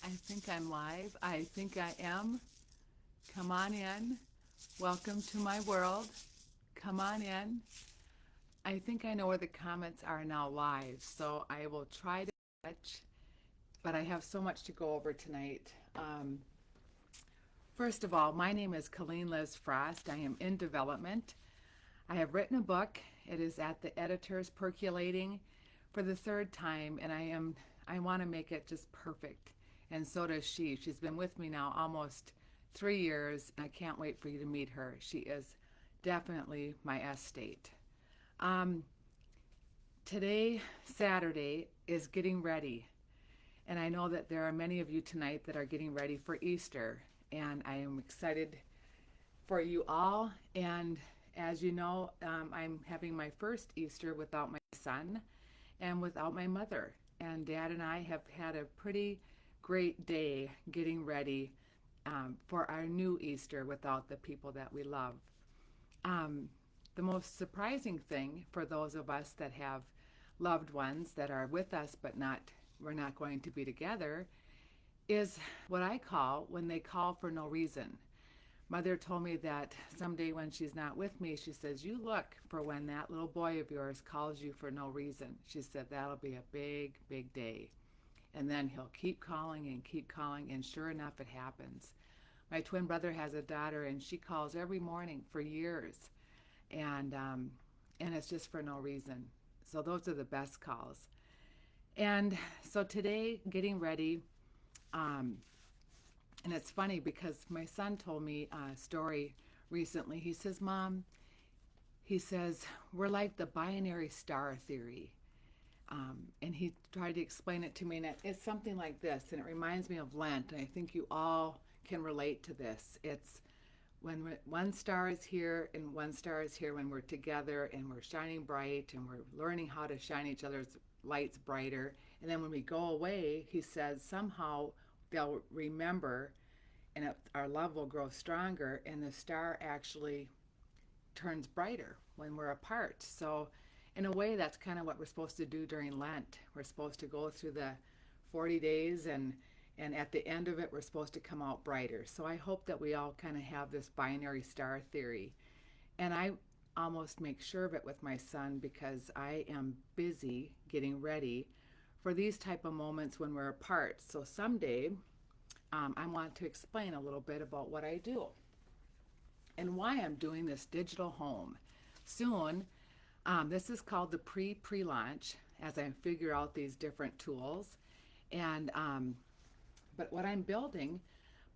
I think I'm live. I think I am. Come on in. Welcome to my world. Come on in. I think I know where the comments are now live, so I will try to catch, but I have so much to go over tonight. First of all, my name is Colleen Liz Frost. I am in development. I have written a book. It is at the editors percolating for the third time, and I want to make it just perfect. And so does she. She's been with me now almost 3 years, and I can't wait for you to meet her. She is definitely my estate. Today, Saturday, is getting ready. And I know that there are many of you tonight that are getting ready for Easter. And I am excited for you all. And as you know, I'm having my first Easter without my son and without my mother. And Dad and I have had a pretty great day getting ready for our new Easter without the people that we love. The most surprising thing for those of us that have loved ones that are with us but we're not going to be together is what I call when they call for no reason. Mother told me that someday when she's not with me, she says, you look for when that little boy of yours calls you for no reason. She said, that'll be a big, big day. And then he'll keep calling, and sure enough, it happens. My twin brother has a daughter, and she calls every morning for years. And it's just for no reason. So those are the best calls. And so today, getting ready, and it's funny because my son told me a story recently. He says, Mom, we're like the binary star theory. And he tried to explain it to me, and it's something like this, and it reminds me of Lent, and I think you all can relate to this. It's when one star is here and one star is here when we're together and we're shining bright and we're learning how to shine each other's lights brighter. And then when we go away, he says somehow they'll remember and our love will grow stronger, and the star actually turns brighter when we're apart. So in a way, that's kind of what we're supposed to do during Lent. We're supposed to go through the 40 days, and at the end of it, we're supposed to come out brighter. So I hope that we all kind of have this binary star theory. And I almost make sure of it with my son because I am busy getting ready for these type of moments when we're apart. So someday, I want to explain a little bit about what I do and why I'm doing this digital home. Soon, this is called the pre-launch as I figure out these different tools. And but what I'm building,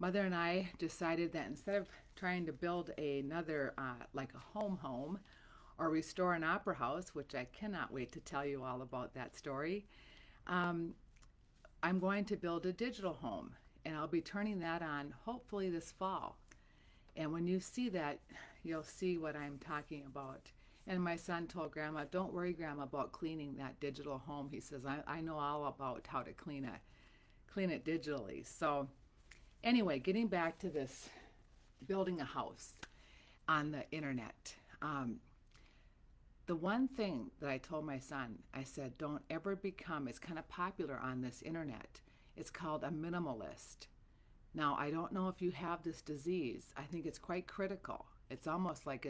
Mother and I decided that instead of trying to build another like a home or restore an opera house, which I cannot wait to tell you all about that story, I'm going to build a digital home, and I'll be turning that on hopefully this fall. And when you see that, you'll see what I'm talking about. And my son told Grandma, don't worry, Grandma, about cleaning that digital home. He says, I know all about how to clean it digitally. So anyway, getting back to this building a house on the internet. The one thing that I told my son, I said, don't ever become, it's kind of popular on this internet. It's called a minimalist. Now, I don't know if you have this disease. I think it's quite critical. It's almost like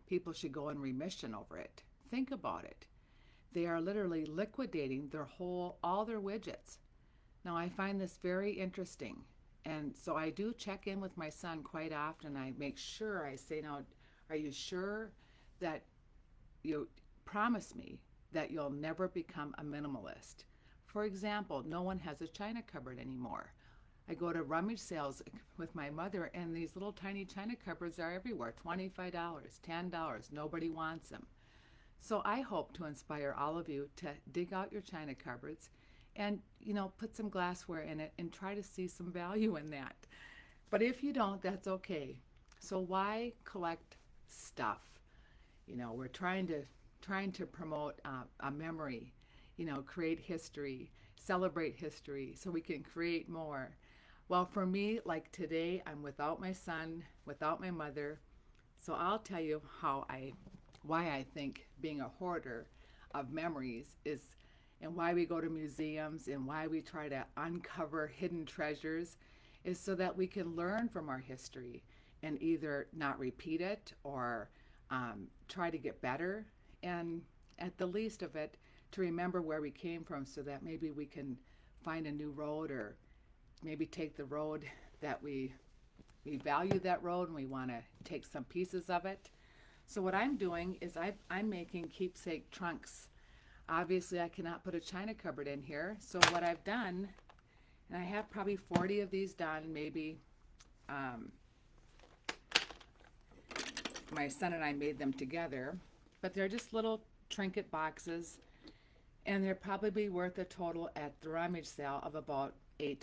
people should go in remission over it. Think about it. They are literally liquidating all their widgets. Now, I find this very interesting. And so I do check in with my son quite often. I make sure, I say, now, are you sure that you promise me that you'll never become a minimalist? For example, no one has a china cupboard anymore. I go to rummage sales with my mother, and these little tiny china cupboards are everywhere, $25, $10, nobody wants them. So I hope to inspire all of you to dig out your china cupboards and, put some glassware in it and try to see some value in that. But if you don't, that's okay. So why collect stuff? We're trying to promote a memory, create history, celebrate history so we can create more. Well, for me, like today, I'm without my son, without my mother. So I'll tell you why I think being a hoarder of memories is and why we go to museums and why we try to uncover hidden treasures is so that we can learn from our history and either not repeat it or try to get better, and at the least of it, to remember where we came from so that maybe we can find a new road, or maybe take the road that we value that road and we want to take some pieces of it. So what I'm doing is I'm making keepsake trunks. Obviously I cannot put a china cupboard in here, so what I've done, and I have probably 40 of these done, maybe my son and I made them together, but they're just little trinket boxes, and they're probably worth a total at the rummage sale of about $8.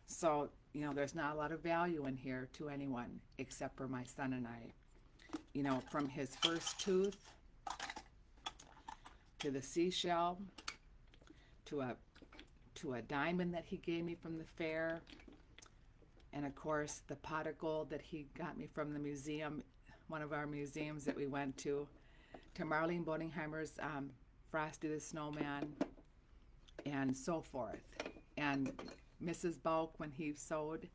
So, you know, there's not a lot of value in here to anyone except for my son and I. You know, from his first tooth to the seashell to a diamond that he gave me from the fair, and of course the pot of gold that he got me from the museum, one of our museums that we went to Marlene Boningheimer's Frosty the Snowman, and so forth, and Mrs. Bulk when he sewed.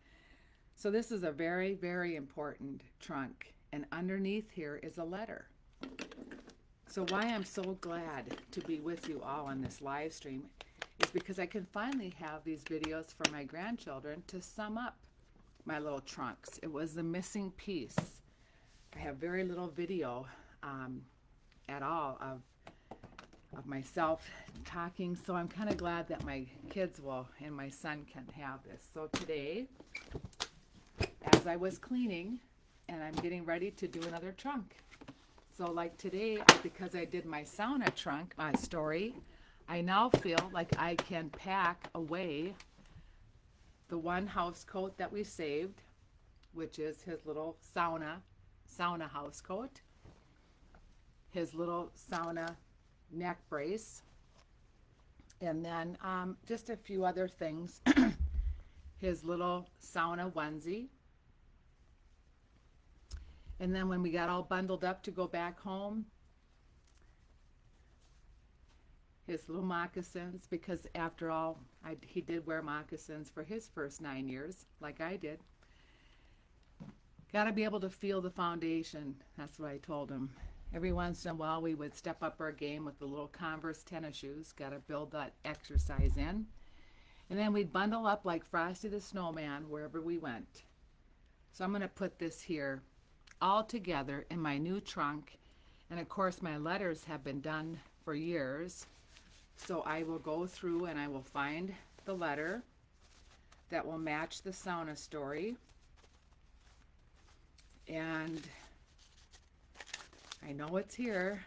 So this is a very, very important trunk, and underneath here is a letter. So why I'm so glad to be with you all on this live stream is because I can finally have these videos for my grandchildren to sum up my little trunks. It was the missing piece. I have very little video at all of myself talking, so I'm kind of glad that my kids will and my son can have this. So today, as I was cleaning and I'm getting ready to do another trunk, so like today, because I did my sauna trunk story, I now feel like I can pack away the one house coat that we saved, which is his little sauna house coat, his little sauna neck brace, and then just a few other things. His little sauna onesie, and then when we got all bundled up to go back home, his little moccasins, because after all, he did wear moccasins for his first 9 years, like I did. Got to be able to feel the foundation. That's what I told him. Every once in a while, we would step up our game with the little Converse tennis shoes. Got to build that exercise in. And then we'd bundle up like Frosty the Snowman wherever we went. So I'm going to put this here all together in my new trunk. And of course, my letters have been done for years. So I will go through and I will find the letter that will match the sauna story. And I know it's here.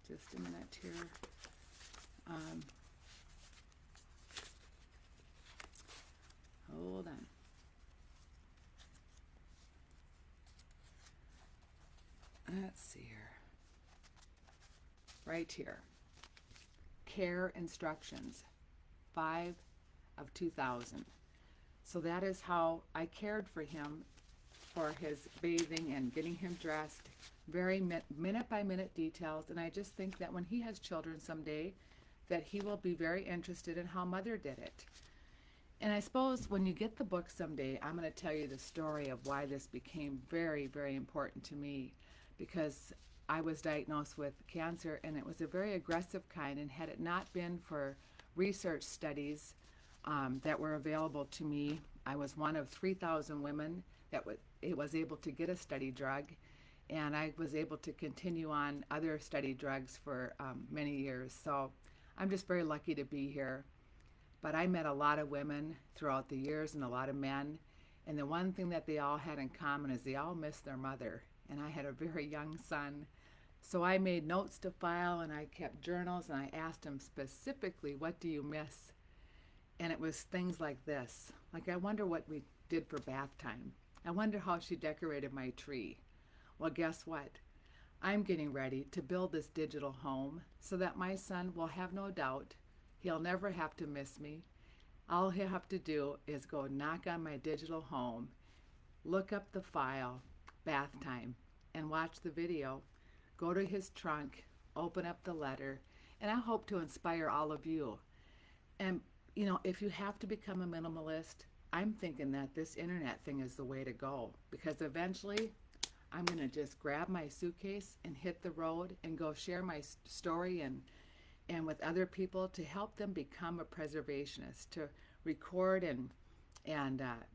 Just a minute here. Hold on. Let's see here. Right here. Care instructions. 5 of 2000. So that is how I cared for him for his bathing and getting him dressed. Very minute by minute details. And I just think that when he has children someday, that he will be very interested in how mother did it. And I suppose when you get the book someday, I'm going to tell you the story of why this became very, very important to me, because I was diagnosed with cancer, and it was a very aggressive kind, and had it not been for research studies that were available to me, I was one of 3,000 women that was able to get a study drug, and I was able to continue on other study drugs for many years. So I'm just very lucky to be here. But I met a lot of women throughout the years and a lot of men, and the one thing that they all had in common is they all missed their mother. And I had a very young son, so I made notes to file, and I kept journals, and I asked him specifically, what do you miss? And it was things like this, like, I wonder what we did for bath time. I wonder how she decorated my tree. Well, guess what? I'm getting ready to build this digital home so that my son will have no doubt. He'll never have to miss me. All he'll have to do is go knock on my digital home, look up the file, bath time, and watch the video. Go to his trunk, open up the letter, And I hope to inspire all of you. And, you know, if you have to become a minimalist, I'm thinking that this internet thing is the way to go, because eventually I'm going to just grab my suitcase and hit the road and go share my story and with other people to help them become a preservationist, to record and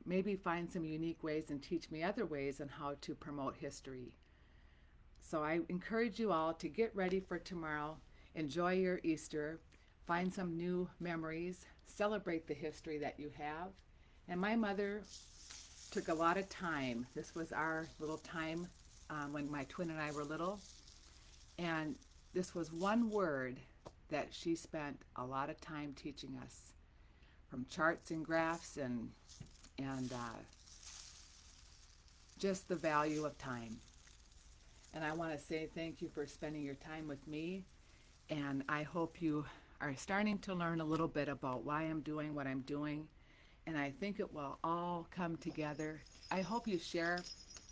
maybe find some unique ways and teach me other ways on how to promote history. So I encourage you all to get ready for tomorrow. Enjoy your Easter. Find some new memories. Celebrate the history that you have. And my mother took a lot of time. This was our little time when my twin and I were little. And this was one word that she spent a lot of time teaching us, from charts and graphs and just the value of time. And I want to say thank you for spending your time with me. And I hope you are starting to learn a little bit about why I'm doing what I'm doing. And I think it will all come together. I hope you share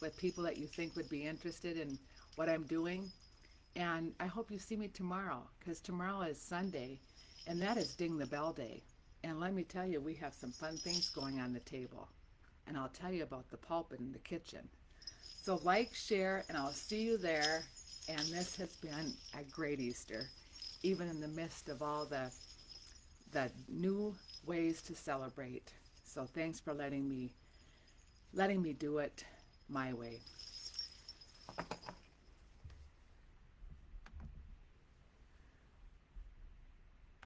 with people that you think would be interested in what I'm doing. And I hope you see me tomorrow, because tomorrow is Sunday, and that is Ding the Bell Day. And let me tell you, we have some fun things going on the table. And I'll tell you about the pulpit in the kitchen. So like, share, and I'll see you there. And this has been a great Easter, even in the midst of all the new ways to celebrate. So thanks for letting me do it my way.